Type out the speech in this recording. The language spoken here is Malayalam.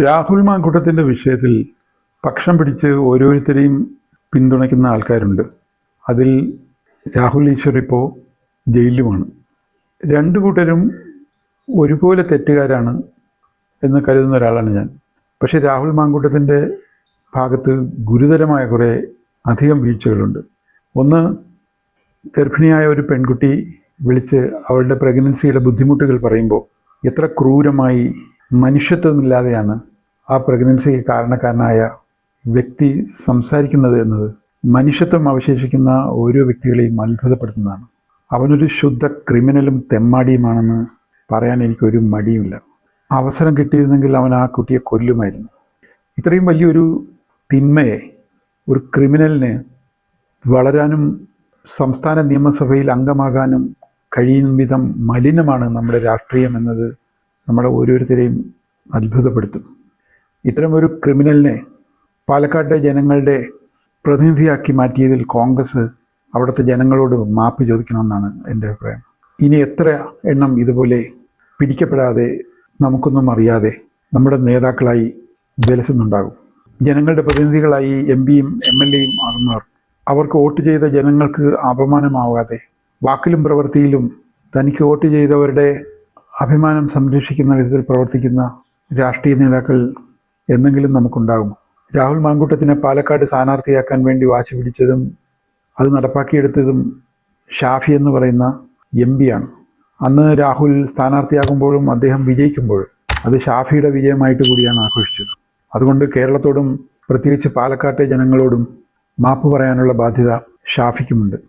രാഹുൽ മാങ്കൂട്ടത്തിൻ്റെ വിഷയത്തിൽ പക്ഷം പിടിച്ച് ഓരോരുത്തരെയും പിന്തുണയ്ക്കുന്ന ആൾക്കാരുണ്ട്. അതിൽ രാഹുൽ ഈശ്വർ ഇപ്പോൾ ജയിലിലുമാണ്. രണ്ടു കൂട്ടരും ഒരുപോലെ തെറ്റുകാരാണ് എന്ന് കരുതുന്ന ഒരാളാണ് ഞാൻ. പക്ഷേ രാഹുൽ മാങ്കൂട്ടത്തിൻ്റെ ഭാഗത്ത് ഗുരുതരമായ കുറേ അധികം വീഴ്ചകളുണ്ട്. ഒന്ന്, ഗർഭിണിയായ ഒരു പെൺകുട്ടി വിളിച്ച് അവളുടെ പ്രഗ്നൻസിയുടെ ബുദ്ധിമുട്ടുകൾ പറയുമ്പോൾ എത്ര ക്രൂരമായി മനുഷ്യത്വമില്ലാതെയാണ് ആ പ്രഗ്നൻസിക്ക് കാരണക്കാരനായ വ്യക്തി സംസാരിക്കുന്നത് എന്നത് മനുഷ്യത്വം അവശേഷിക്കുന്ന ഓരോ വ്യക്തികളെയും അത്ഭുതപ്പെടുത്തുന്നതാണ്. അവനൊരു ശുദ്ധ ക്രിമിനലും തെമ്മാടിയുമാണെന്ന് പറയാൻ എനിക്കൊരു മടിയുമില്ല. അവസരം കിട്ടിയിരുന്നെങ്കിൽ അവൻ ആ കുട്ടിയെ കൊല്ലുമായിരുന്നു. ഇത്രയും വലിയൊരു തിന്മയെ, ഒരു ക്രിമിനലിന് വളരാനും സംസ്ഥാന നിയമസഭയിൽ അംഗമാകാനും കഴിയുന്ന വിധം മലിനമാണ് നമ്മുടെ രാഷ്ട്രീയം എന്നത് നമ്മളെ ഓരോരുത്തരെയും അത്ഭുതപ്പെടുത്തും. ഇത്തരമൊരു ക്രിമിനലിനെ പാലക്കാട്ടെ ജനങ്ങളുടെ പ്രതിനിധിയാക്കി മാറ്റിയതിൽ കോൺഗ്രസ് അവിടുത്തെ ജനങ്ങളോട് മാപ്പ് ചോദിക്കണമെന്നാണ് എൻ്റെ അഭിപ്രായം. ഇനി എത്ര എണ്ണം ഇതുപോലെ പിടിക്കപ്പെടാതെ നമുക്കൊന്നും അറിയാതെ നമ്മുടെ നേതാക്കളായി വിലസുന്നുണ്ടാകും? ജനങ്ങളുടെ പ്രതിനിധികളായി എംപിയും MLAയും ആകുന്നവർ അവർക്ക് വോട്ട് ചെയ്ത ജനങ്ങൾക്ക് അപമാനമാവാതെ വാക്കിലും പ്രവൃത്തിയിലും തനിക്ക് വോട്ട് ചെയ്തവരുടെ അഭിമാനം സംരക്ഷിക്കുന്ന വിധത്തിൽ പ്രവർത്തിക്കുന്ന രാഷ്ട്രീയ നേതാക്കൾ എന്നെങ്കിലും നമുക്കുണ്ടാകും. രാഹുൽ മാങ്കൂട്ടത്തിനെ പാലക്കാട് സ്ഥാനാർത്ഥിയാക്കാൻ വേണ്ടി വാശി പിടിച്ചതും അത് നടപ്പാക്കിയെടുത്തതും ഷാഫി എന്ന് പറയുന്ന MP ആണ്. അന്ന് രാഹുൽ സ്ഥാനാർത്ഥിയാകുമ്പോഴും അദ്ദേഹം വിജയിക്കുമ്പോഴും അത് ഷാഫിയുടെ വിജയമായിട്ട് കൂടിയാണ് ആഘോഷിച്ചത്. അതുകൊണ്ട് കേരളത്തോടും പ്രത്യേകിച്ച് പാലക്കാട്ടെ ജനങ്ങളോടും മാപ്പ് പറയാനുള്ള ബാധ്യത ഷാഫിക്കുമുണ്ട്.